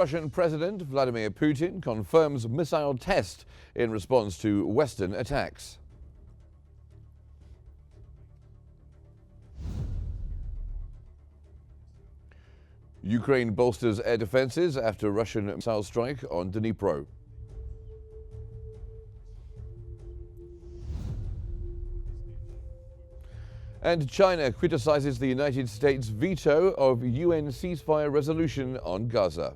Russian President Vladimir Putin confirms missile test in response to Western attacks. Ukraine bolsters air defenses after Russian missile strike on Dnipro. And China criticizes the United States' veto of UN ceasefire resolution on Gaza.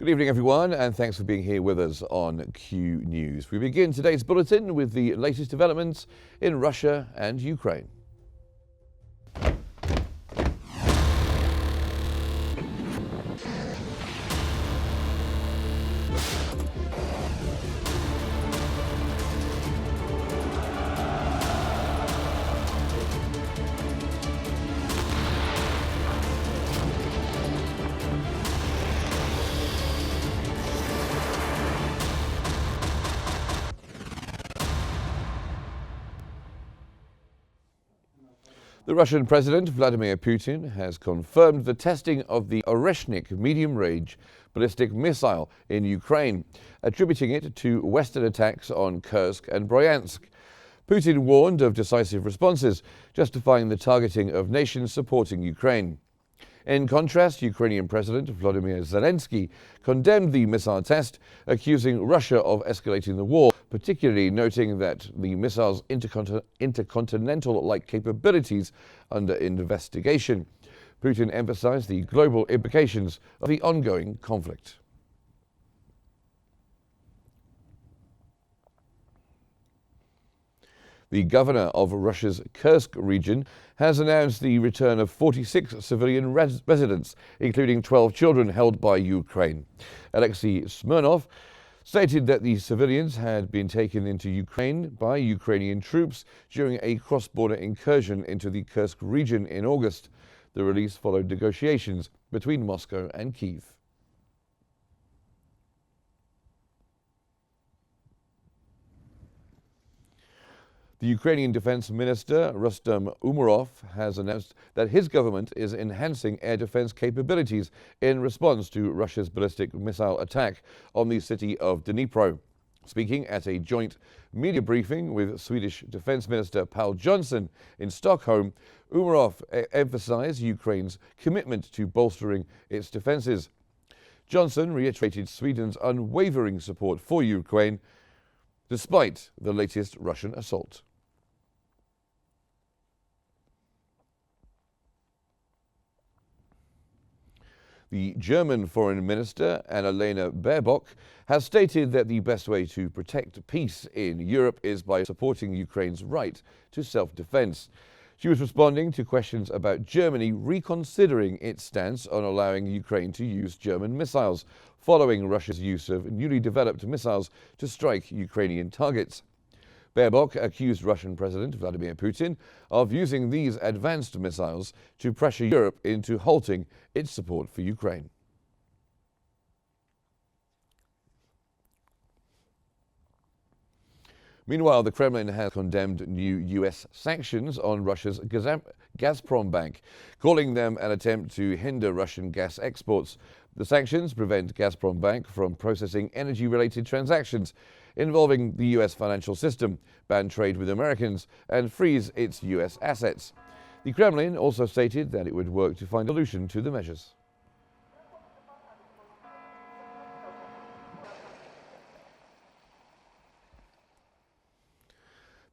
Good evening, everyone, and thanks for being here with us on Q News. We begin today's bulletin with the latest developments in Russia and Ukraine. The Russian President Vladimir Putin has confirmed the testing of the Oreshnik medium-range ballistic missile in Ukraine, attributing it to Western attacks on Kursk and Bryansk. Putin warned of decisive responses, justifying the targeting of nations supporting Ukraine. In contrast, Ukrainian President Volodymyr Zelensky condemned the missile test, accusing Russia of escalating the war, particularly noting that the missile's intercontinental-like capabilities under investigation. Putin emphasized the global implications of the ongoing conflict. The governor of Russia's Kursk region has announced the return of 46 civilian residents, including 12 children held by Ukraine. Alexei Smirnov stated that the civilians had been taken into Ukraine by Ukrainian troops during a cross-border incursion into the Kursk region in August. The release followed negotiations between Moscow and Kyiv. The Ukrainian Defense Minister, Rustem Umerov, has announced that his government is enhancing air defense capabilities in response to Russia's ballistic missile attack on the city of Dnipro. Speaking at a joint media briefing with Swedish Defense Minister Paul Johnson in Stockholm, Umerov emphasized Ukraine's commitment to bolstering its defenses. Johnson reiterated Sweden's unwavering support for Ukraine despite the latest Russian assault. The German Foreign Minister, Annalena Baerbock, has stated that the best way to protect peace in Europe is by supporting Ukraine's right to self-defense. She was responding to questions about Germany reconsidering its stance on allowing Ukraine to use German missiles, following Russia's use of newly developed missiles to strike Ukrainian targets. Baerbock accused Russian President Vladimir Putin of using these advanced missiles to pressure Europe into halting its support for Ukraine. Meanwhile, the Kremlin has condemned new U.S. sanctions on Russia's Gazprom bank, calling them an attempt to hinder Russian gas exports. The sanctions prevent Gazprom Bank from processing energy-related transactions involving the U.S. financial system, ban trade with Americans, and freeze its U.S. assets. The Kremlin also stated that it would work to find a solution to the measures.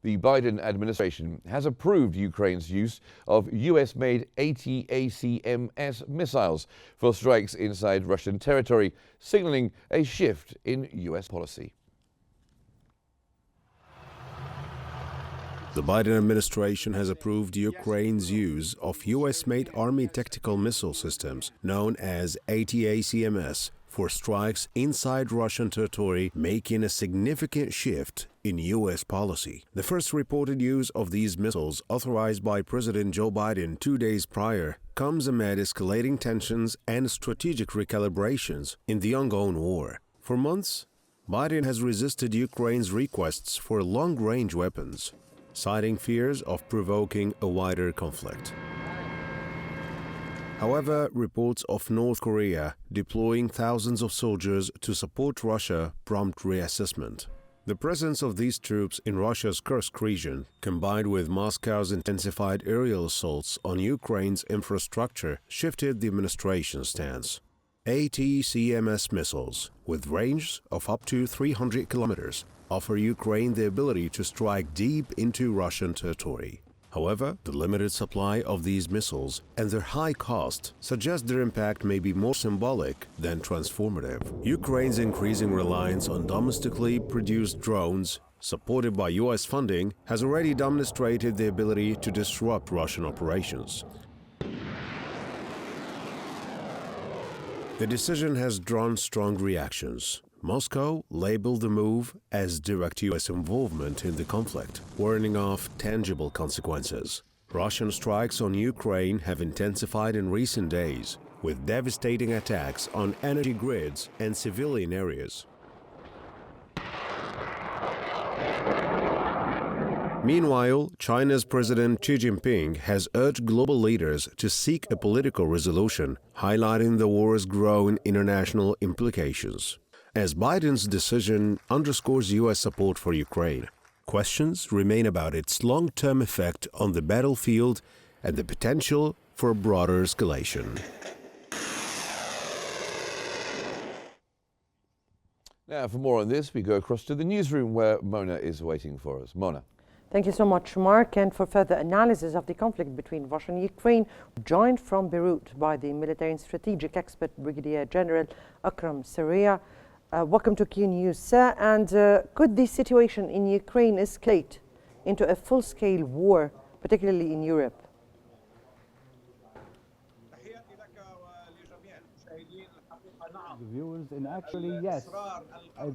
The Biden administration has approved Ukraine's use of US-made ATACMS missiles for strikes inside Russian territory, signaling a shift in US policy. The Biden administration has approved Ukraine's use of US-made Army tactical missile systems, known as ATACMS, for strikes inside Russian territory, making a significant shift in U.S. policy. The first reported use of these missiles, authorized by President Joe Biden 2 days prior, comes amid escalating tensions and strategic recalibrations in the ongoing war. For months, Biden has resisted Ukraine's requests for long-range weapons, citing fears of provoking a wider conflict. However, reports of North Korea deploying thousands of soldiers to support Russia prompt reassessment. The presence of these troops in Russia's Kursk region, combined with Moscow's intensified aerial assaults on Ukraine's infrastructure, shifted the administration's stance. ATCMS missiles, with range of up to 300 kilometers, offer Ukraine the ability to strike deep into Russian territory. However, the limited supply of these missiles and their high cost suggest their impact may be more symbolic than transformative. Ukraine's increasing reliance on domestically produced drones, supported by U.S. funding, has already demonstrated the ability to disrupt Russian operations. The decision has drawn strong reactions. Moscow labeled the move as direct U.S. involvement in the conflict, warning of tangible consequences. Russian strikes on Ukraine have intensified in recent days, with devastating attacks on energy grids and civilian areas. Meanwhile, China's President Xi Jinping has urged global leaders to seek a political resolution, highlighting the war's growing international implications. As Biden's decision underscores U.S. support for Ukraine, questions remain about its long-term effect on the battlefield and the potential for a broader escalation. Now, for more on this, we go across to the newsroom where Mona is waiting for us. Mona. Thank you so much, Mark. And for further analysis of the conflict between Russia and Ukraine, joined from Beirut by the military and strategic expert Brigadier General Akram Saria. Welcome to Qnews, sir. And could the situation in Ukraine escalate into a full-scale war, particularly in Europe? Viewers, and actually, yes,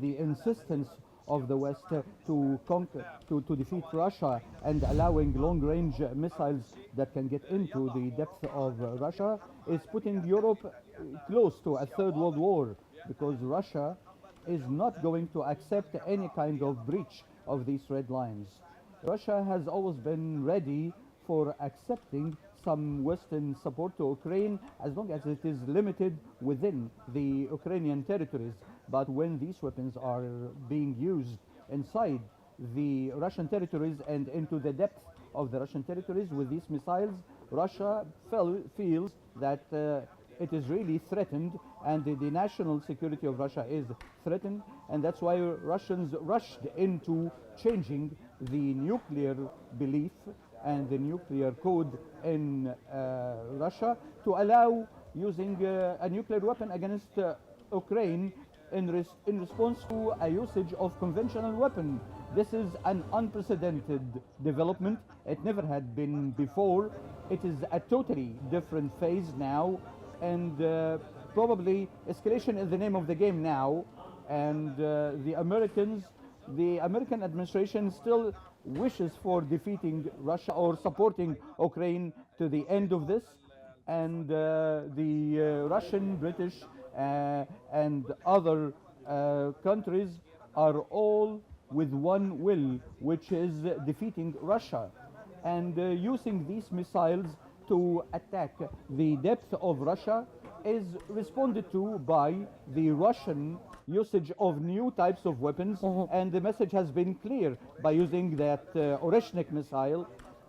the insistence of the West to defeat Russia and allowing long-range missiles that can get into the depth of Russia is putting Europe close to a third world war, because Russia is not going to accept any kind of breach of these red lines. Russia has always been ready for accepting some Western support to Ukraine as long as it is limited within the Ukrainian territories. But when these weapons are being used inside the Russian territories and into the depth of the Russian territories with these missiles, Russia feels that it is really threatened, and the national security of Russia is threatened, and that's why Russians rushed into changing the nuclear belief and the nuclear code in Russia to allow using a nuclear weapon against Ukraine in response to a usage of conventional weapon. This is an unprecedented development. It never had been before. It is a totally different phase now, and probably escalation is the name of the game now. And the American administration still wishes for defeating Russia or supporting Ukraine to the end of this. And the Russian, British, and other countries are all with one will, which is defeating Russia. And using these missiles to attack the depth of Russia is responded to by the Russian usage of new types of weapons, and the message has been clear by using that Oreshnik missile,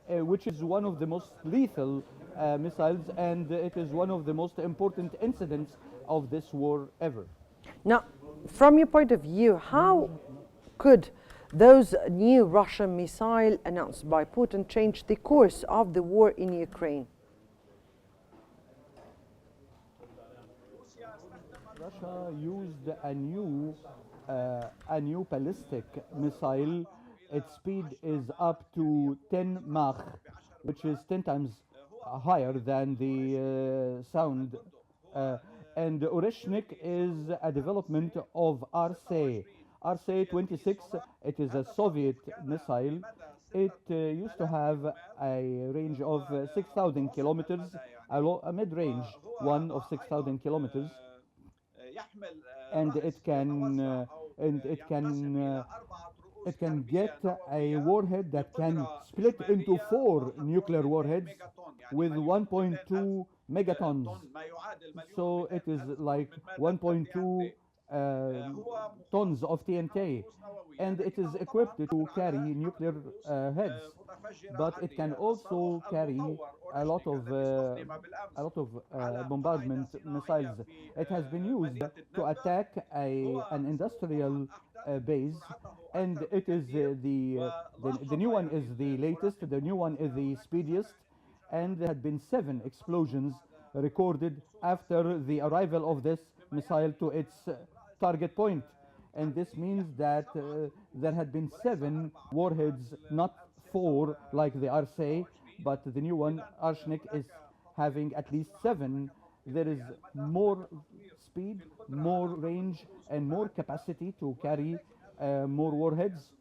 which is one of the most lethal missiles, and it is one of the most important incidents of this war ever. Now, from your point of view, how could those new Russian missiles announced by Putin change the course of the war in Ukraine? Russia used a new ballistic missile. Its speed is up to 10 Mach, which is 10 times higher than the sound. And Oreshnik is a development of RC. RC-26, it is a Soviet missile. It used to have a range of 6,000 kilometers, a mid-range one of 6,000 kilometers, and it can get a warhead that can split into 4 nuclear warheads with 1.2 megatons. So it is like 1.2 tons of TNT, and it is equipped to carry nuclear heads, but it can also carry a lot of bombardment missiles. It has been used to attack an industrial base, and it is the new one is the latest. The new one is the speediest, and there had been 7 explosions recorded after the arrival of this missile to its target point. And this means that there had been 7 warheads, not 4 like the RSA, but the new one, Arshnik, is having at least 7. There is more speed, more range, and more capacity to carry more warheads.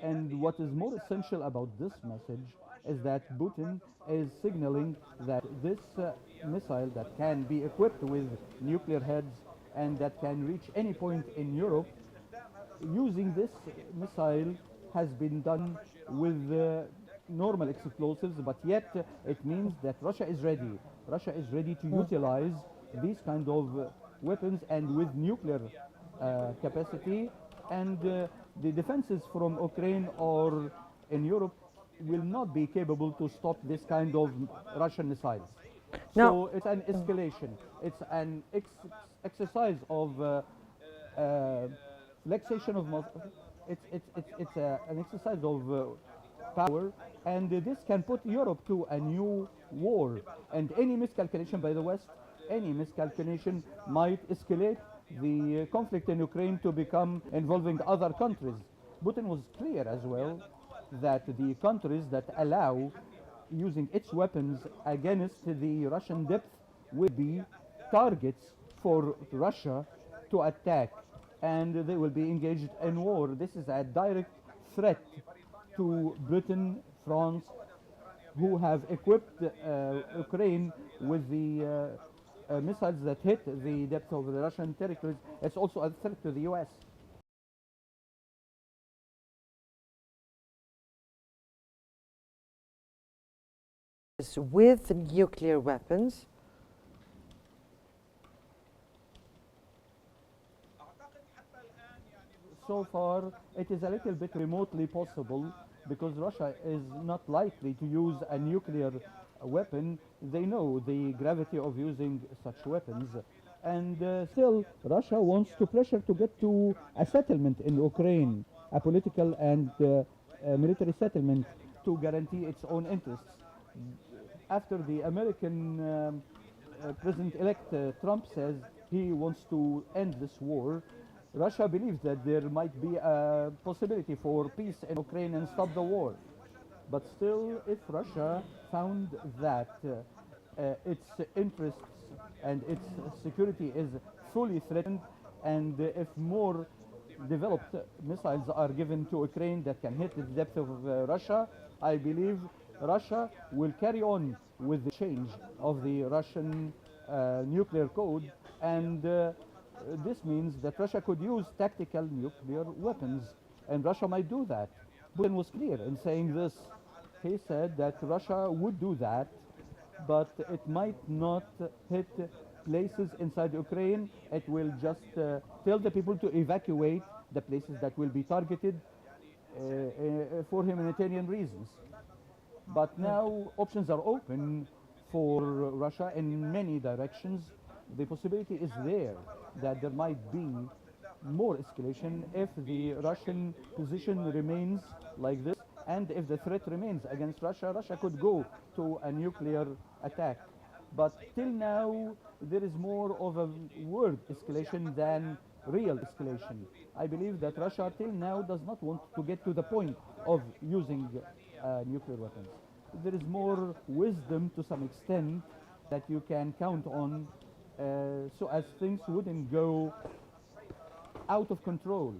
And what is more essential about this message is that Putin is signaling that this missile that can be equipped with nuclear heads and that can reach any point in Europe, using this missile has been done with normal explosives, but yet it means that Russia is ready. Russia is ready to utilize these kind of weapons and with nuclear capacity, and the defenses from Ukraine or in Europe will not be capable to stop this kind of Russian missiles. So it's an escalation. It's an exercise of flexation of it's an exercise of power, and this can put Europe to a new war. And any miscalculation by the West, any miscalculation might escalate the conflict in Ukraine to become involving other countries. Putin was clear as well that the countries that allow using its weapons against the Russian depth will be targets for Russia to attack, and they will be engaged in war. This is a direct threat to Britain, France, who have equipped Ukraine with the missiles that hit the depth of the Russian territories. It's also a threat to the US. With nuclear weapons. So far, it is a little bit remotely possible because Russia is not likely to use a nuclear weapon. They know the gravity of using such weapons. And still, Russia wants to pressure to get to a settlement in Ukraine, a political and military settlement to guarantee its own interests. After the American President-elect Trump says he wants to end this war, Russia believes that there might be a possibility for peace in Ukraine and stop the war. But still, if Russia found that its interests and its security is fully threatened, and if more developed missiles are given to Ukraine that can hit the depth of Russia, I believe Russia will carry on with the change of the Russian nuclear code, and this means that Russia could use tactical nuclear weapons, and Russia might do that. Putin was clear in saying this. He said that Russia would do that, but it might not hit places inside Ukraine. It will just tell the people to evacuate the places that will be targeted for humanitarian reasons. But now options are open for Russia in many directions. The possibility is there that there might be more escalation if the Russian position remains like this, and if the threat remains against Russia, Russia could go to a nuclear attack. But till now, there is more of a word escalation than real escalation. I believe that Russia till now does not want to get to the point of using nuclear weapons. There is more wisdom to some extent that you can count on so as things wouldn't go out of control,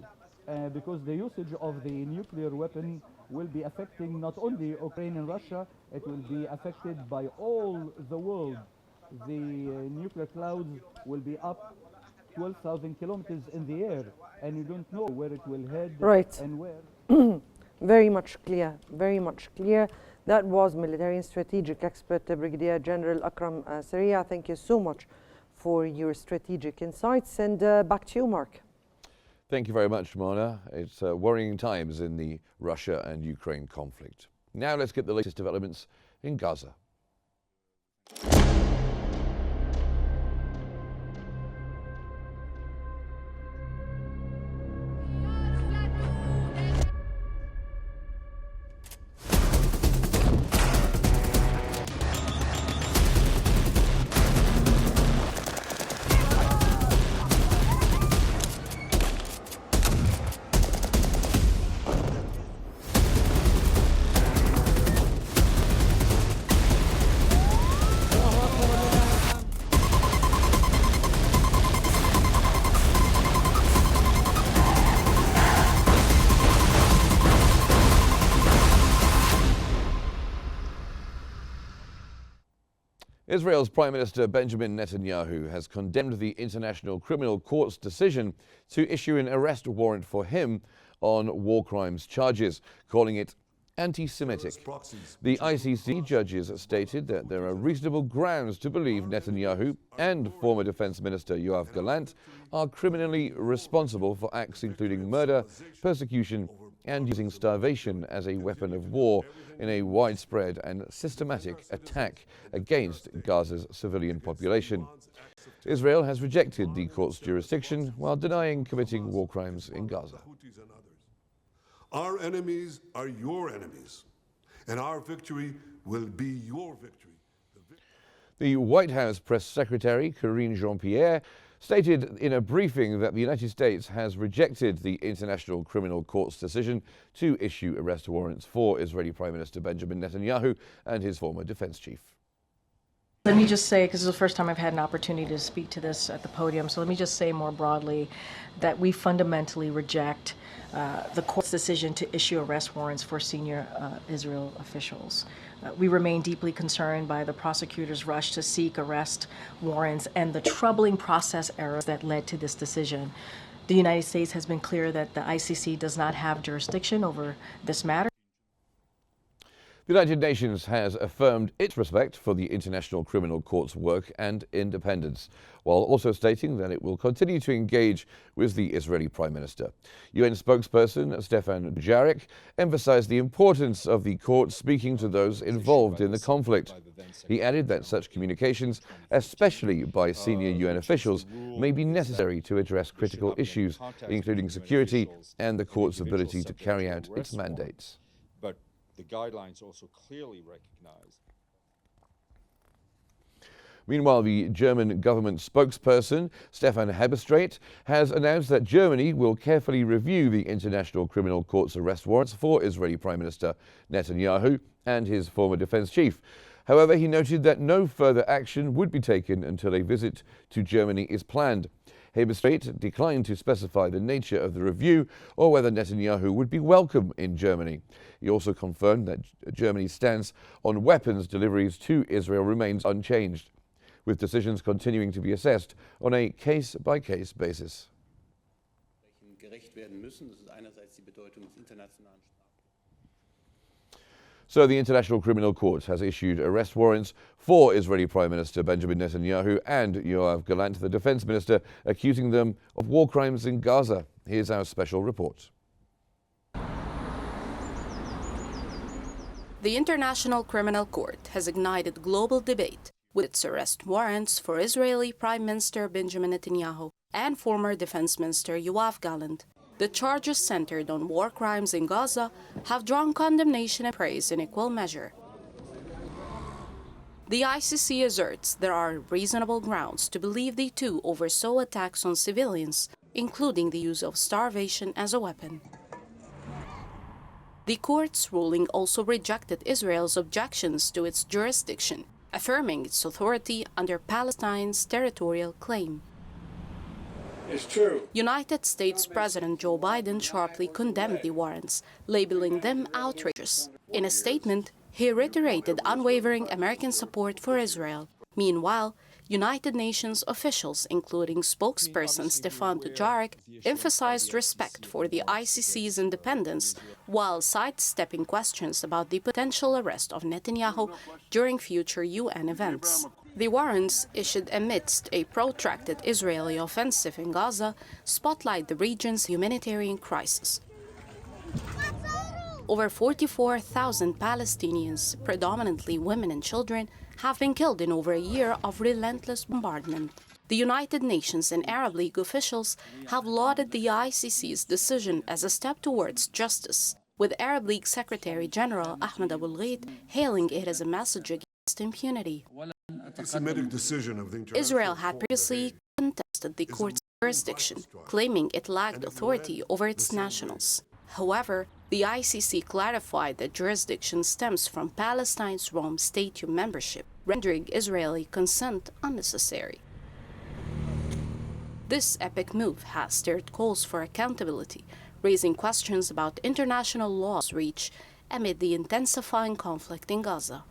because the usage of the nuclear weapon will be affecting not only Ukraine and Russia, it will be affected by all the world. The nuclear clouds will be up 12,000 kilometers in the air, and you don't know where it will head and where. Very much clear, very much clear. That was military and strategic expert Brigadier General Akram Saria. Thank you so much for your strategic insights, and back to you, Mark. Thank you very much, Mona. It's worrying times in the Russia and Ukraine conflict. Now let's get the latest developments in Gaza. Israel's Prime Minister Benjamin Netanyahu has condemned the International Criminal Court's decision to issue an arrest warrant for him on war crimes charges, calling it anti-Semitic. The ICC judges stated that there are reasonable grounds to believe Netanyahu and former Defense Minister Yoav Gallant are criminally responsible for acts including murder, persecution, and using starvation as a weapon of war in a widespread and systematic attack against Gaza's civilian population. Israel has rejected the court's jurisdiction while denying committing war crimes in Gaza. Our enemies are your enemies, and our victory will be your victory. The White House Press Secretary, Karine Jean-Pierre, stated in a briefing that the United States has rejected the International Criminal Court's decision to issue arrest warrants for Israeli Prime Minister Benjamin Netanyahu and his former defense chief. Let me just say, because it's the first time I've had an opportunity to speak to this at the podium, so let me just say more broadly that we fundamentally reject the court's decision to issue arrest warrants for senior Israel officials. We remain deeply concerned by the prosecutor's rush to seek arrest warrants and the troubling process errors that led to this decision. The United States has been clear that the ICC does not have jurisdiction over this matter. The United Nations has affirmed its respect for the International Criminal Court's work and independence, while also stating that it will continue to engage with the Israeli Prime Minister. UN spokesperson Stefan Dujarric emphasized the importance of the court speaking to those involved in the conflict. He added that such communications, especially by senior UN officials, may be necessary to address critical issues, including security and the court's ability to carry out its mandates. The guidelines also clearly recognize. Meanwhile, the German government spokesperson, Stefan Hebestreit, has announced that Germany will carefully review the International Criminal Court's arrest warrants for Israeli Prime Minister Netanyahu and his former defense chief. However, he noted that no further action would be taken until a visit to Germany is planned. Hebestreit declined to specify the nature of the review or whether Netanyahu would be welcome in Germany. He also confirmed that Germany's stance on weapons deliveries to Israel remains unchanged, with decisions continuing to be assessed on a case-by-case basis. So the International Criminal Court has issued arrest warrants for Israeli Prime Minister Benjamin Netanyahu and Yoav Gallant, the defense minister, accusing them of war crimes in Gaza. Here's our special report. The International Criminal Court has ignited global debate with its arrest warrants for Israeli Prime Minister Benjamin Netanyahu and former Defense Minister Yoav Gallant. The charges centered on war crimes in Gaza have drawn condemnation and praise in equal measure. The ICC asserts there are reasonable grounds to believe the two oversaw attacks on civilians, including the use of starvation as a weapon. The court's ruling also rejected Israel's objections to its jurisdiction, affirming its authority under Palestine's territorial claim. It's true. United States President Joe Biden sharply condemned the warrants, labeling them outrageous. In a statement, he reiterated unwavering American support for Israel. Meanwhile, United Nations officials, including spokesperson Stefan Dujarric, emphasized respect for the ICC's independence while sidestepping questions about the potential arrest of Netanyahu during future UN events. The warrants, issued amidst a protracted Israeli offensive in Gaza, spotlight the region's humanitarian crisis. Over 44,000 Palestinians, predominantly women and children, have been killed in over a year of relentless bombardment. The United Nations and Arab League officials have lauded the ICC's decision as a step towards justice, with Arab League Secretary General Ahmed Abul Gheit hailing it as a message against impunity. Israel had previously contested the court's jurisdiction, claiming it lacked authority over its nationals. However, the ICC clarified that jurisdiction stems from Palestine's Rome Statute membership, rendering Israeli consent unnecessary. This epic move has stirred calls for accountability, raising questions about international law's reach amid the intensifying conflict in Gaza.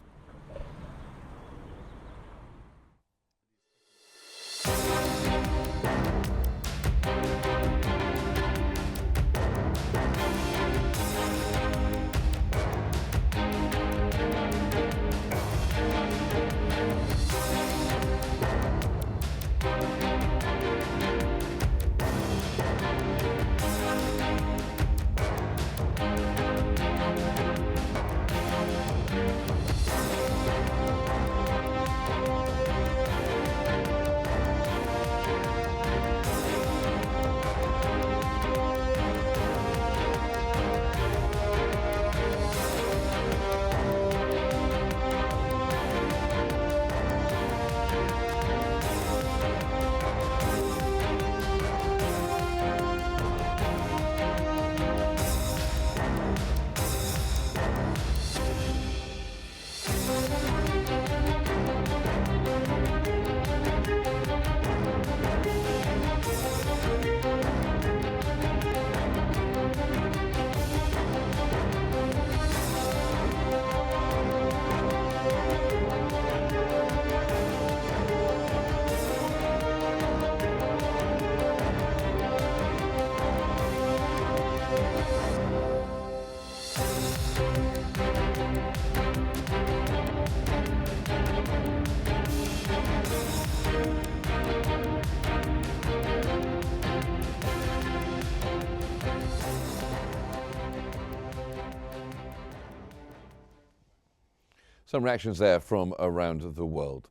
Some reactions there from around the world.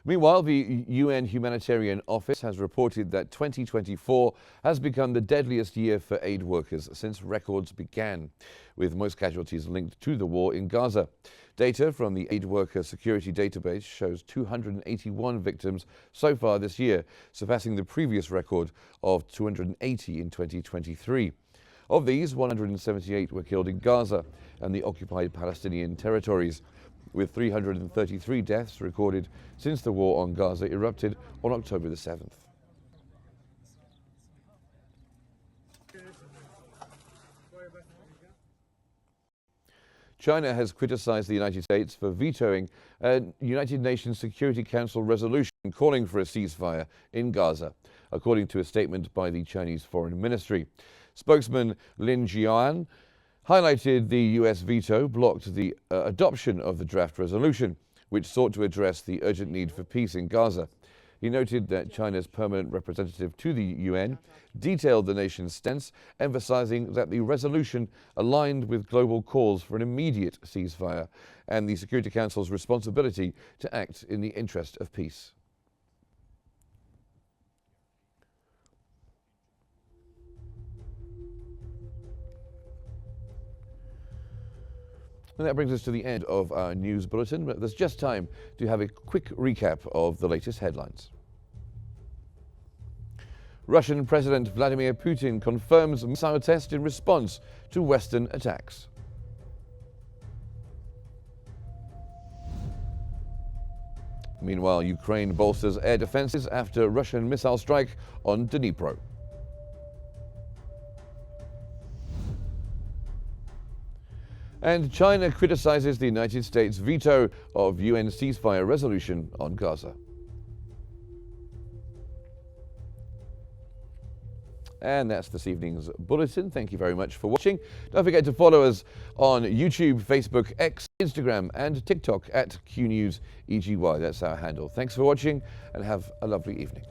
Meanwhile, the UN Humanitarian Office has reported that 2024 has become the deadliest year for aid workers since records began, with most casualties linked to the war in Gaza. Data from the Aid Worker Security Database shows 281 victims so far this year, surpassing the previous record of 280 in 2023. Of these, 178 were killed in Gaza and the occupied Palestinian territories, with 333 deaths recorded since the war on Gaza erupted on October the 7th. China has criticized the United States for vetoing a United Nations Security Council resolution calling for a ceasefire in Gaza, according to a statement by the Chinese Foreign Ministry. Spokesman Lin Jian highlighted the U.S. veto blocked the adoption of the draft resolution, which sought to address the urgent need for peace in Gaza. He noted that China's permanent representative to the UN detailed the nation's stance, emphasizing that the resolution aligned with global calls for an immediate ceasefire and the Security Council's responsibility to act in the interest of peace. And that brings us to the end of our news bulletin, but there's just time to have a quick recap of the latest headlines. Russian President Vladimir Putin confirms missile test in response to Western attacks. Meanwhile, Ukraine bolsters air defenses after Russian missile strike on Dnipro. And China criticizes the United States' veto of UN ceasefire resolution on Gaza. And that's this evening's Bulletin. Thank you very much for watching. Don't forget to follow us on YouTube, Facebook, X, Instagram, and TikTok at Qnews EGY. That's our handle. Thanks for watching and have a lovely evening.